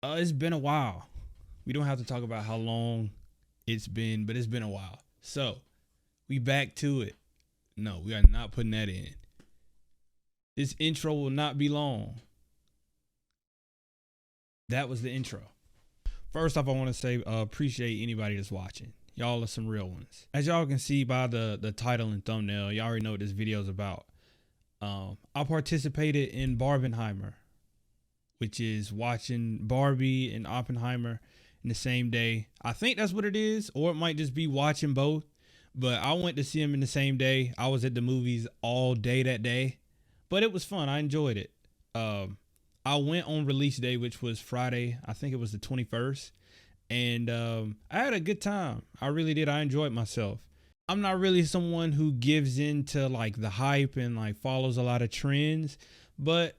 It's been a while. We don't have to talk about how long it's been, but it's been a while. So we back to it. No, we are not putting that in. This intro will not be long. That was the intro. First off, I want to say appreciate anybody that's watching. Y'all are some real ones. As y'all can see by the title and thumbnail, y'all already know what this video is about. I participated in Barbenheimer, which is watching Barbie and Oppenheimer in the same day. I think that's what it is, or it might just be watching both. But I went to see them in the same day. I was at the movies all day that day, but it was fun. I enjoyed it. I went on release day, which was Friday. I think it was the 21st. And I had a good time. I really did. I enjoyed myself. I'm not really someone who gives into like the hype and like follows a lot of trends, but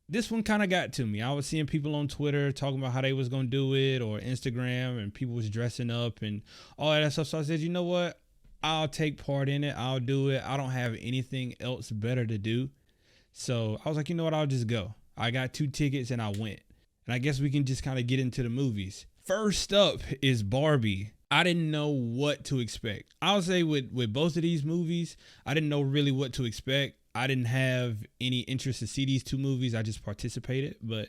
this one kind of got to me. I was seeing people on Twitter talking about how they was going to do it, or Instagram, and people was dressing up and all that stuff. So I said, you know what? I'll take part in it. I'll do it. I don't have anything else better to do. So I was like, you know what? I'll just go. I got 2 tickets and I went. And I guess we can just kind of get into the movies. First up is Barbie. I didn't know what to expect. I would say with both of these movies, I didn't know really what to expect. I didn't have any interest to see these 2 movies. I just participated. But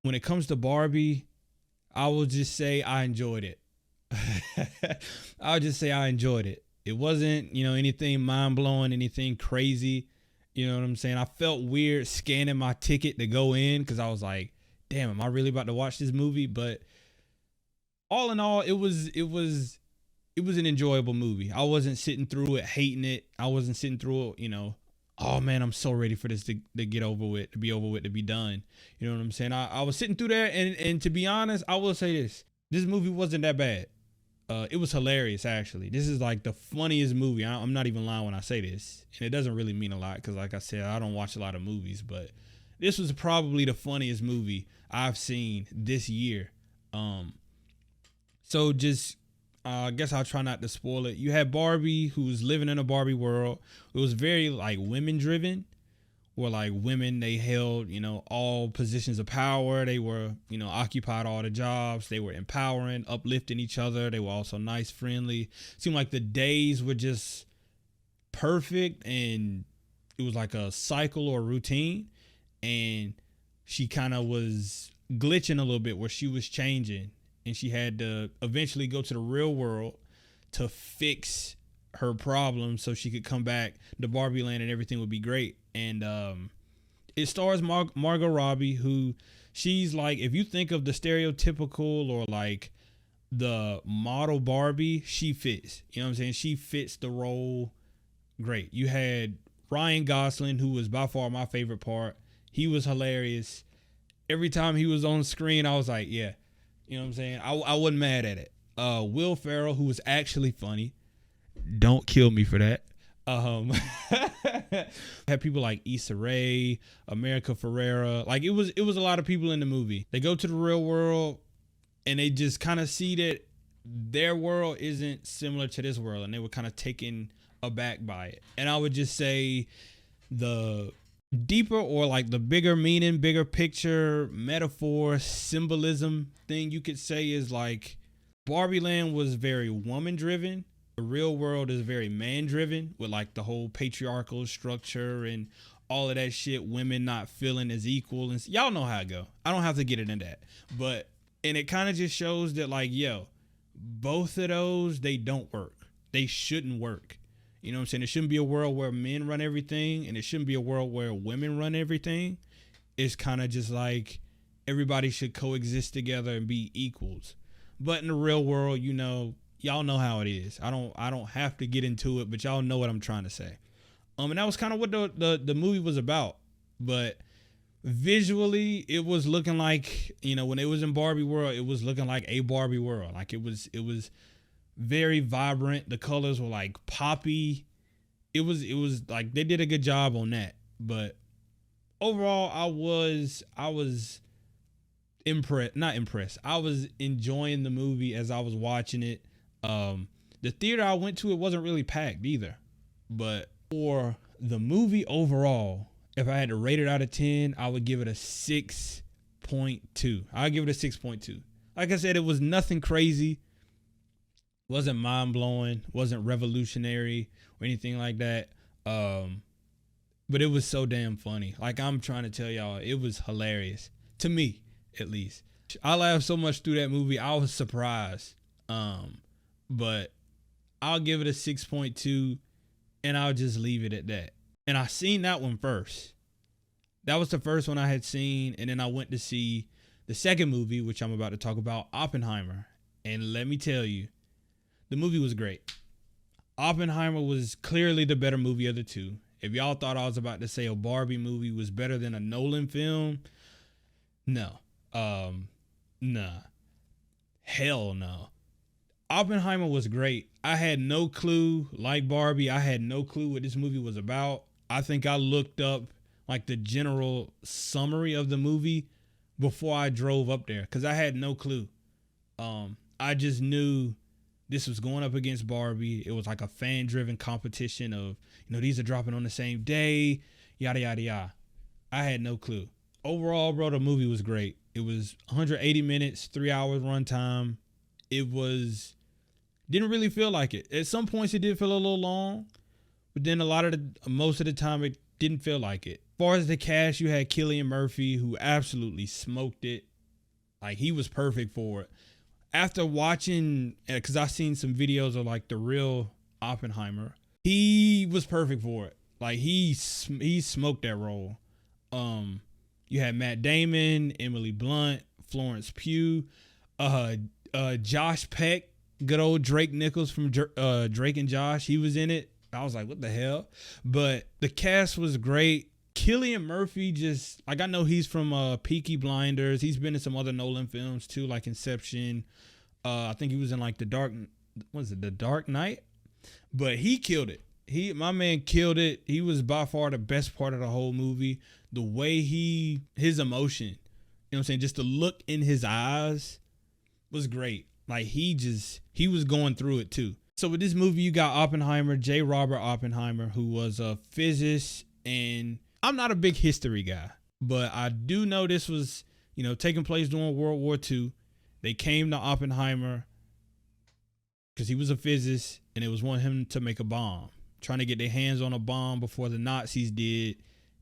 when it comes to Barbie, I will just say I enjoyed it. I'll just say I enjoyed it. It wasn't, anything mind-blowing, anything crazy. You know what I'm saying? I felt weird scanning my ticket to go in because I was like, damn, am I really about to watch this movie? But all in all, it was an enjoyable movie. I wasn't sitting through it hating it. I wasn't sitting through it, oh man, I'm so ready for this to get over with, to be over with, to be done. You know what I'm saying? I was sitting through there, and to be honest, I will say this movie wasn't that bad. It was hilarious, actually. This is like the funniest movie. I'm not even lying when I say this. And it doesn't really mean a lot because, like I said, I don't watch a lot of movies. But this was probably the funniest movie I've seen this year. So just, I guess I'll try not to spoil it. You had Barbie, who was living in a Barbie world. It was very, like, women-driven. Where, like, women, they held, all positions of power. They were, occupied all the jobs. They were empowering, uplifting each other. They were also nice, friendly. Seemed like the days were just perfect, and it was like a cycle or routine. And she kind of was glitching a little bit where she was changing, and she had to eventually go to the real world to fix her problems so she could come back to Barbie land and everything would be great. And it stars Margot Robbie, who she's like, if you think of the stereotypical or like the model Barbie, she fits. You know what I'm saying? She fits the role great. You had Ryan Gosling, who was by far my favorite part. He was hilarious. Every time he was on screen, I was like, yeah. You know what I'm saying? I wasn't mad at it. Will Ferrell, who was actually funny. Don't kill me for that. Had people like Issa Rae, America Ferrera. Like it was a lot of people in the movie. They go to the real world and they just kind of see that their world isn't similar to this world, and they were kind of taken aback by it. And I would just say the deeper or like the bigger meaning, bigger picture, metaphor, symbolism thing you could say is like Barbie Land was very woman driven. The real world is very man-driven with like the whole patriarchal structure and all of that shit. Women not feeling as equal, and y'all know how it go. I don't have to get into that, and it kind of just shows that like, both of those, they don't work. They shouldn't work. You know what I'm saying? It shouldn't be a world where men run everything, and it shouldn't be a world where women run everything. It's kind of just like everybody should coexist together and be equals. But in the real world, y'all know how it is. I don't have to get into it, but y'all know what I'm trying to say. And that was kind of what the movie was about. But visually, it was looking like, when it was in Barbie world, it was looking like a Barbie world. Like it was very vibrant. The colors were like poppy. It was like they did a good job on that. But overall, I was not impressed. I was enjoying the movie as I was watching it. The theater I went to, it wasn't really packed either. But for the movie overall, if I had to rate it out of 10, I would give it a 6.5 6.2. I'll give it a 6.2. Like I said, it was nothing crazy. Wasn't mind blowing. Wasn't revolutionary or anything like that. But it was so damn funny. Like, I'm trying to tell y'all, it was hilarious. To me, at least. I laughed so much through that movie. I was surprised. But I'll give it a 6.2 and I'll just leave it at that. And I seen that one first. That was the first one I had seen. And then I went to see the second movie, which I'm about to talk about, Oppenheimer. And let me tell you, the movie was great. Oppenheimer was clearly the better movie of the two. If y'all thought I was about to say a Barbie movie was better than a Nolan film, no. Nah. Hell no. Oppenheimer was great. I had no clue, like Barbie, I had no clue what this movie was about. I think I looked up like the general summary of the movie before I drove up there because I had no clue. I just knew this was going up against Barbie. It was like a fan-driven competition of, these are dropping on the same day, yada, yada, yada. I had no clue. Overall, bro, the movie was great. It was 180 minutes, 3 hours runtime. Didn't really feel like it. At some points, it did feel a little long, but then most of the time, it didn't feel like it. As far as the cast, you had Cillian Murphy, who absolutely smoked it. Like, he was perfect for it. After watching, because I seen some videos of like the real Oppenheimer, he was perfect for it. Like he smoked that role. You had Matt Damon, Emily Blunt, Florence Pugh, Josh Peck, good old Drake Nichols from Drake and Josh. He was in it. I was like, what the hell? But the cast was great. Cillian Murphy just, like, I know he's from Peaky Blinders. He's been in some other Nolan films too, like Inception. I think he was in like The Dark Knight? But he killed it. My man killed it. He was by far the best part of the whole movie. The way his emotion, you know what I'm saying? Just the look in his eyes was great. Like he was going through it too. So with this movie, you got Oppenheimer, J. Robert Oppenheimer, who was a physicist, and I'm not a big history guy, but I do know this was, taking place during World War II. They came to Oppenheimer because he was a physicist and it was wanting him to make a bomb, trying to get their hands on a bomb before the Nazis did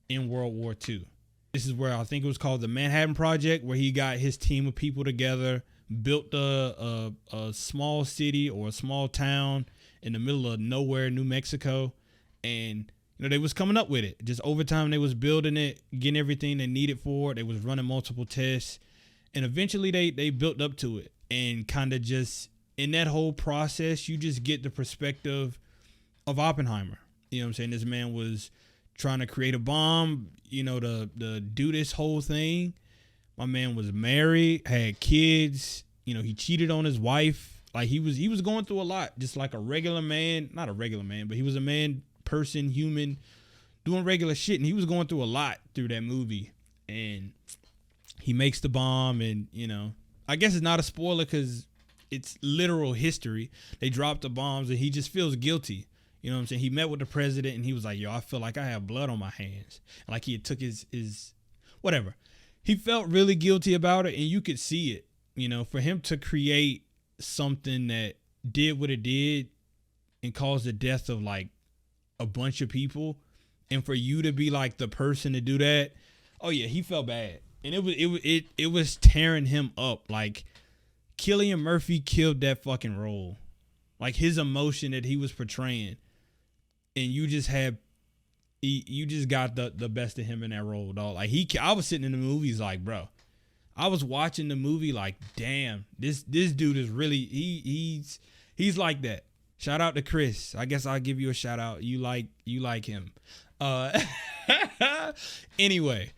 in World War II. This is where I think it was called the Manhattan Project, where he got his team of people together, built a small city or a small town in the middle of nowhere, New Mexico, and they was coming up with it. Just over time, they was building it, getting everything they needed for it. They was running multiple tests. And eventually, they built up to it. And kind of just, in that whole process, you just get the perspective of Oppenheimer. You know what I'm saying? This man was trying to create a bomb, to do this whole thing. My man was married, had kids. He cheated on his wife. Like, he was going through a lot. Just like a regular man. Not a regular man, but he was a man, person, human, doing regular shit, and he was going through a lot through that movie. And he makes the bomb, and I guess it's not a spoiler because it's literal history. They dropped the bombs, and he just feels guilty. You know what I'm saying? He met with the president, and he was like, "Yo, I feel like I have blood on my hands." And like he had took his whatever. He felt really guilty about it, and you could see it. For him to create something that did what it did and caused the death of like a bunch of people, and for you to be like the person to do that, oh yeah, he felt bad, and it was tearing him up. Like Cillian Murphy killed that fucking role, like his emotion that he was portraying, and you just got the best of him in that role, dog. Like I was sitting in the movies like, bro, I was watching the movie like, damn, this dude is really he's like that. Shout out to Chris. I guess I'll give you a shout out. You like him. Anyway,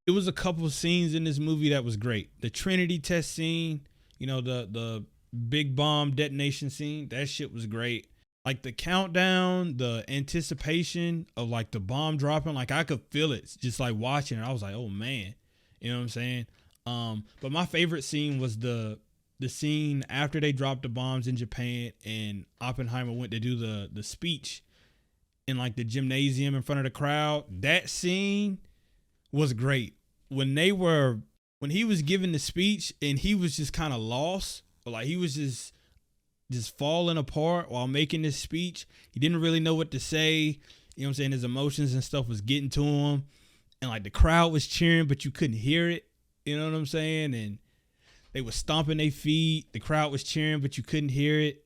it was a couple of scenes in this movie that was great. The Trinity test scene, the big bomb detonation scene, that shit was great. Like the countdown, the anticipation of like the bomb dropping, like I could feel it just like watching it. I was like, oh man, you know what I'm saying? But my favorite scene was the scene after they dropped the bombs in Japan and Oppenheimer went to do the speech in like the gymnasium in front of the crowd. That scene was great. When they were when he was giving the speech and he was just kind of lost, or like he was just falling apart while making this speech. He didn't really know what to say. You know what I'm saying? His emotions and stuff was getting to him. And like the crowd was cheering, but you couldn't hear it. You know what I'm saying? And they were stomping their feet. The crowd was cheering, but you couldn't hear it.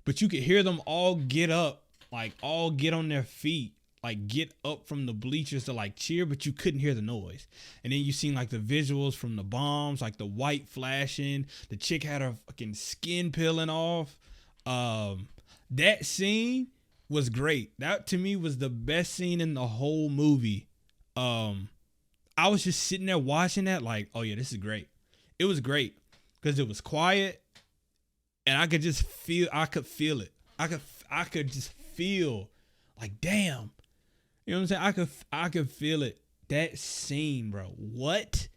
But you could hear them all get up, like all get on their feet, like get up from the bleachers to like cheer, but you couldn't hear the noise. And then you seen like the visuals from the bombs, like the white flashing. The chick had her fucking skin peeling off. That scene was great. That to me was the best scene in the whole movie. I was just sitting there watching that like, oh yeah, this is great. It was great because it was quiet and I could feel it. I could just feel like, damn. You know what I'm saying? I could feel it. That scene, bro. What?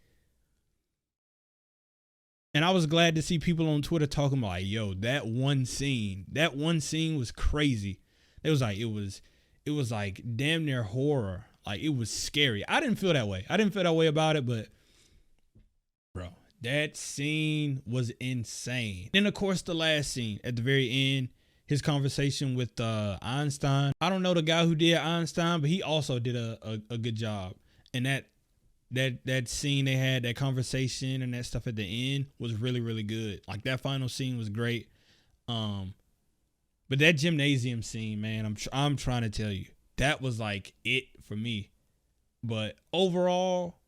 And I was glad to see people on Twitter talking about like, yo, that one scene was crazy. It was like damn near horror. Like it was scary. I didn't feel that way. About it, but bro, that scene was insane. Then of course the last scene at the very end, his conversation with Einstein. I don't know the guy who did Einstein, but he also did a good job. And that scene they had, that conversation and that stuff at the end was really, really good. Like that final scene was great. But that gymnasium scene, man, I'm trying to tell you, that was like it for me. But overall,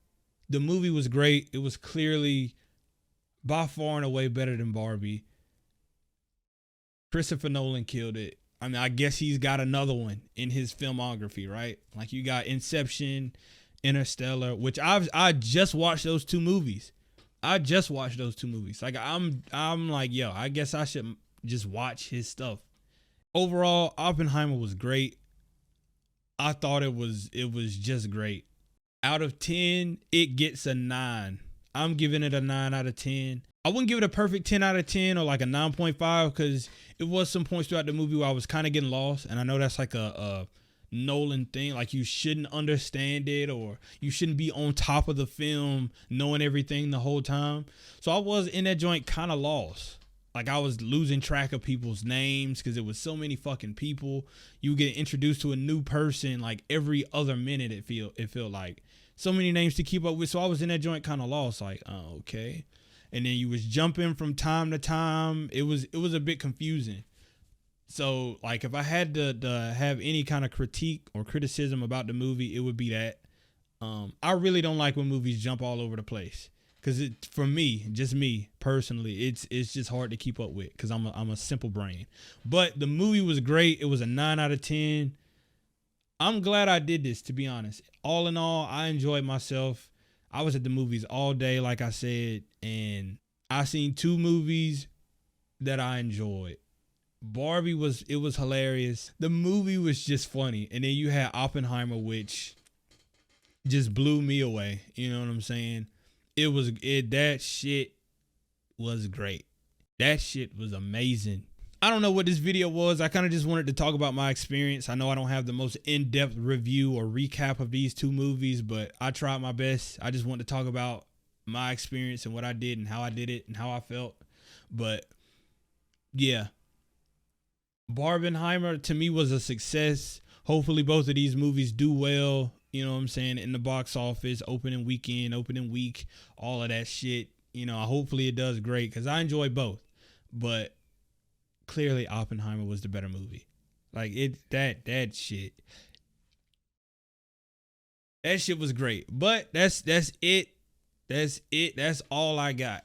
the movie was great. It was clearly by far and away better than Barbie. Christopher Nolan killed it. I mean, I guess he's got another one in his filmography, right? Like you got Inception, Interstellar, which I just watched those two movies. Like I'm like, yo, I guess I should just watch his stuff. Overall, Oppenheimer was great. I thought it was just great. Out of 10, it gets a 9. I'm giving it a 9 out of 10. I wouldn't give it a perfect 10 out of 10 or like a 9.5 because it was some points throughout the movie where I was kind of getting lost. And I know that's like a Nolan thing. Like you shouldn't understand it or you shouldn't be on top of the film knowing everything the whole time. So I was in that joint kind of lost. Like I was losing track of people's names because it was so many fucking people. You get introduced to a new person like every other minute. It felt like so many names to keep up with. So I was in that joint kind of lost. Like, oh, okay. And then you was jumping from time to time. It was a bit confusing. So like if I had to have any kind of critique or criticism about the movie, it would be that. I really don't like when movies jump all over the place. Cause for me, just me personally, it's just hard to keep up with because I'm a simple brain. But the movie was great. It was a 9 out of 10. I'm glad I did this, to be honest. All in all, I enjoyed myself. I was at the movies all day, like I said, and I seen 2 movies that I enjoyed. Barbie was hilarious. The movie was just funny, and then you had Oppenheimer, which just blew me away. You know what I'm saying? That shit was great. That shit was amazing. I don't know what this video was. I kind of just wanted to talk about my experience. I know I don't have the most in-depth review or recap of these 2 movies, but I tried my best. I just wanted to talk about my experience and what I did and how I did it and how I felt. But yeah, Barbenheimer to me was a success. Hopefully both of these movies do well. You know what I'm saying? In the box office, opening weekend, opening week, all of that shit. You know, hopefully it does great because I enjoy both. But clearly Oppenheimer was the better movie. Like that shit. That shit was great. But that's it. That's it. That's all I got.